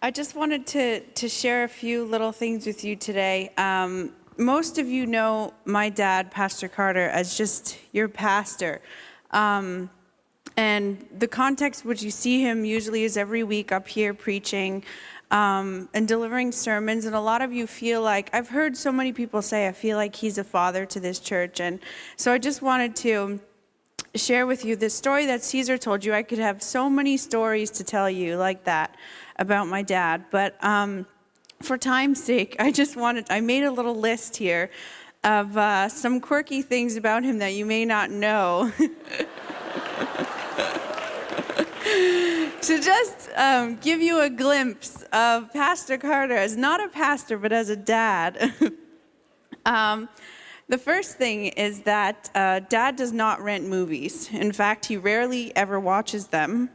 I just wanted to share a few little things with you today. Most of you know my dad, Pastor Carter, as just your pastor. And the context which you see him usually is every week up here preaching and delivering sermons. And a lot of you feel like, I've heard so many people say, I feel like he's a father to this church. And so I just wanted to share with you this story that Caesar told you. I could have so many stories to tell you like that about my dad, but for time's sake, I made a little list here of some quirky things about him that you may not know. To just give you a glimpse of Pastor Carter as not a pastor, but as a dad. The first thing is that Dad does not rent movies. In fact, he rarely ever watches them.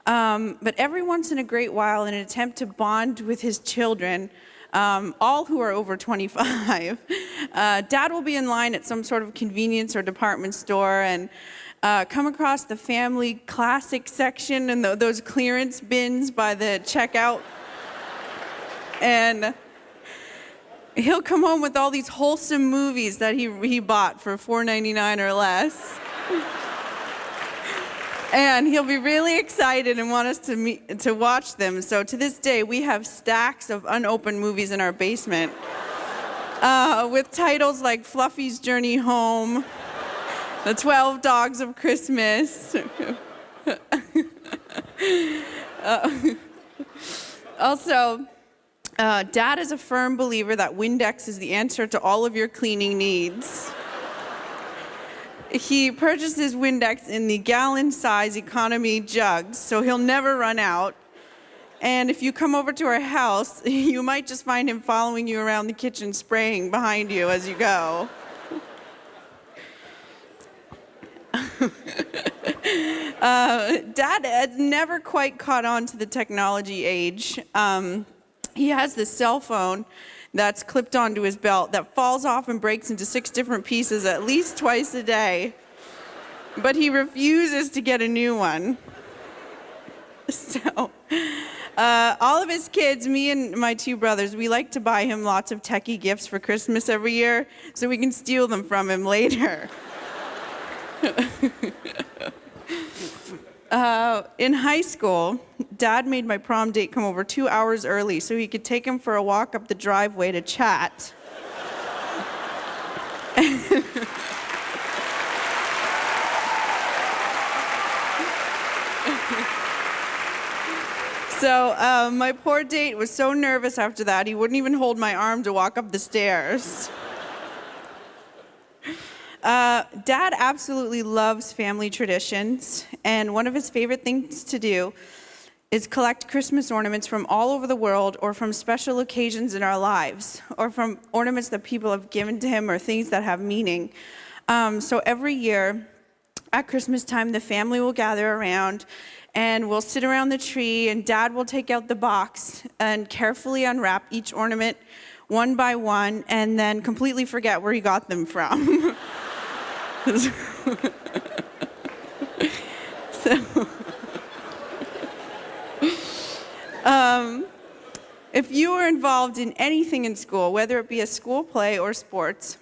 But every once in a great while, in an attempt to bond with his children, all who are over 25, Dad will be in line at some sort of convenience or department store and come across the family classic section and those clearance bins by the checkout. And he'll come home with all these wholesome movies that he bought for $4.99 or less. And he'll be really excited and want us to watch them. So to this day, we have stacks of unopened movies in our basement with titles like Fluffy's Journey Home, The 12 Dogs of Christmas. Also, Dad is a firm believer that Windex is the answer to all of your cleaning needs. He purchases Windex in the gallon-size economy jugs, so he'll never run out. And if you come over to our house, you might just find him following you around the kitchen, spraying behind you as you go. Dad had never quite caught on to the technology age. He has this cell phone that's clipped onto his belt that falls off and breaks into 6 different pieces at least twice a day. But he refuses to get a new one. So, all of his kids, me and my 2 brothers, we like to buy him lots of techie gifts for Christmas every year so we can steal them from him later. In high school, Dad made my prom date come over 2 hours early so he could take him for a walk up the driveway to chat. So my poor date was so nervous after that, he wouldn't even hold my arm to walk up the stairs. Dad absolutely loves family traditions, and one of his favorite things to do is collect Christmas ornaments from all over the world or from special occasions in our lives, or from ornaments that people have given to him or things that have meaning. So every year at Christmas time, the family will gather around and we'll sit around the tree, and Dad will take out the box and carefully unwrap each ornament one by one and then completely forget where he got them from. If you were involved in anything in school, whether it be a school play or sports,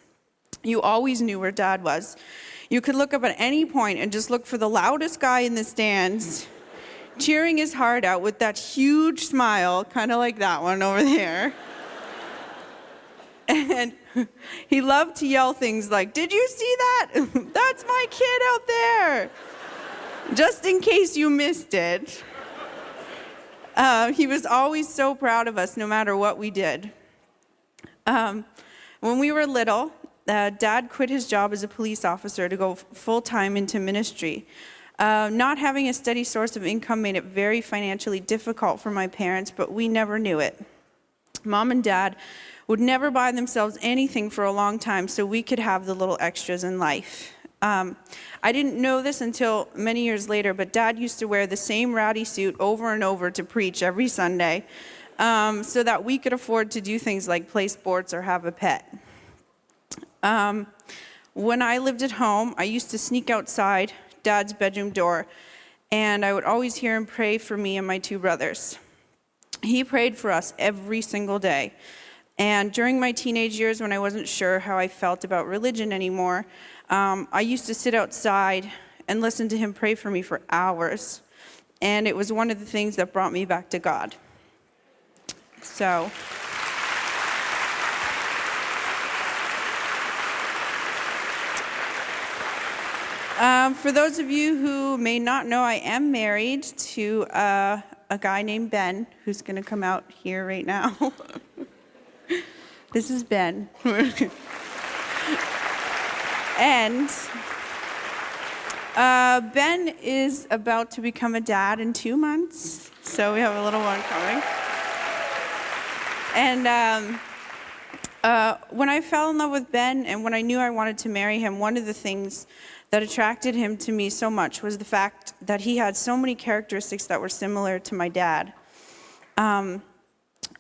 you always knew where Dad was. You could look up at any point and just look for the loudest guy in the stands, cheering his heart out with that huge smile, kind of like that one over there. And he loved to yell things like, "Did you see that? That's my kid out there!" Just in case you missed it. He was always so proud of us, no matter what we did. When we were little, Dad quit his job as a police officer to go full-time into ministry. Not having a steady source of income made it very financially difficult for my parents, but we never knew it. Mom and Dad would never buy themselves anything for a long time so we could have the little extras in life. I didn't know this until many years later, but Dad used to wear the same rowdy suit over and over to preach every Sunday so that we could afford to do things like play sports or have a pet. When I lived at home, I used to sneak outside Dad's bedroom door, and I would always hear him pray for me and my 2 brothers. he prayed for us every single day. And during my teenage years, when I wasn't sure how I felt about religion anymore, I used to sit outside and listen to him pray for me for hours. And it was one of the things that brought me back to God. So, for those of you who may not know, I am married to a guy named Ben, who's going to come out here right now. This is Ben. And Ben is about to become a dad in 2 months, so we have a little one coming. And when I fell in love with Ben and when I knew I wanted to marry him, one of the things that attracted him to me so much was the fact that he had so many characteristics that were similar to my dad.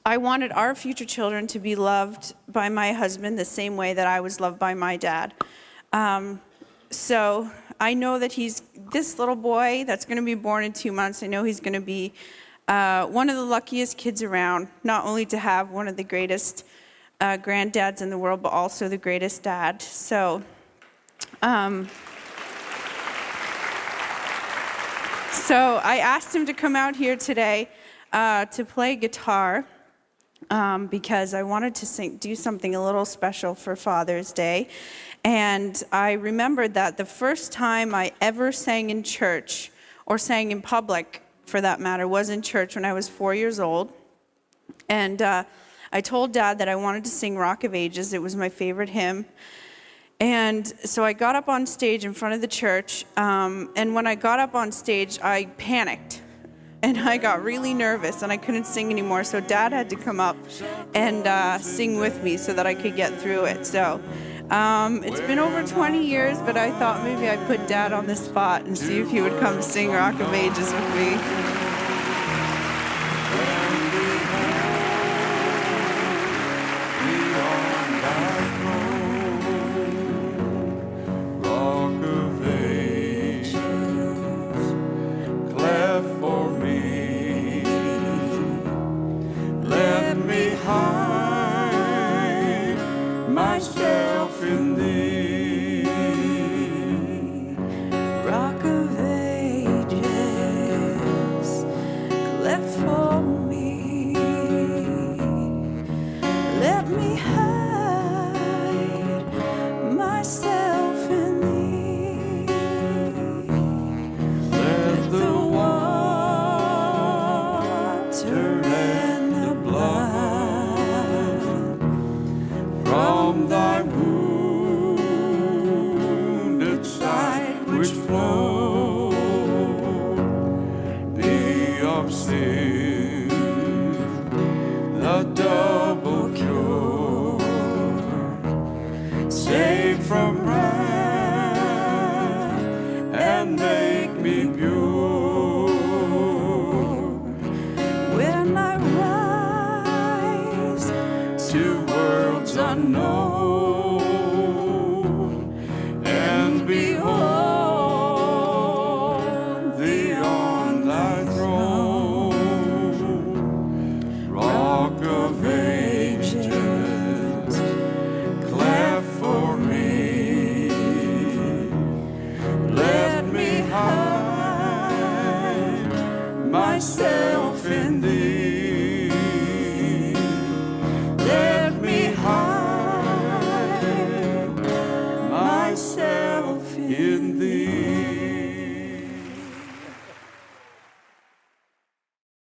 I wanted our future children to be loved by my husband the same way that I was loved by my dad. So I know that he's this little boy that's going to be born in 2 months. I know he's going to be one of the luckiest kids around, not only to have one of the greatest granddads in the world, but also the greatest dad. So, so I asked him to come out here today to play guitar because I wanted to do something a little special for Father's Day. And I remembered that the first time I ever sang in church, or sang in public for that matter, was in church when I was 4 years old. And I told Dad that I wanted to sing Rock of Ages. It was my favorite hymn. And so I got up on stage in front of the church, and when I got up on stage, I panicked. And I got really nervous, and I couldn't sing anymore, so Dad had to come up and sing with me so that I could get through it. So it's been over 20 years, but I thought maybe I'd put Dad on the spot and see if he would come sing Rock of Ages with me. Myself in thee, Rock of Ages, cleft for me. Let me hide myself in thee. Let the water and the blood from thy wounded side which flow be of sin, the double cure, save from wrath and make me pure. When I rise to worlds unknown and behold thee on thy throne, Rock of Ages, cleft for me. Let me hide myself in thee. Let me hide myself in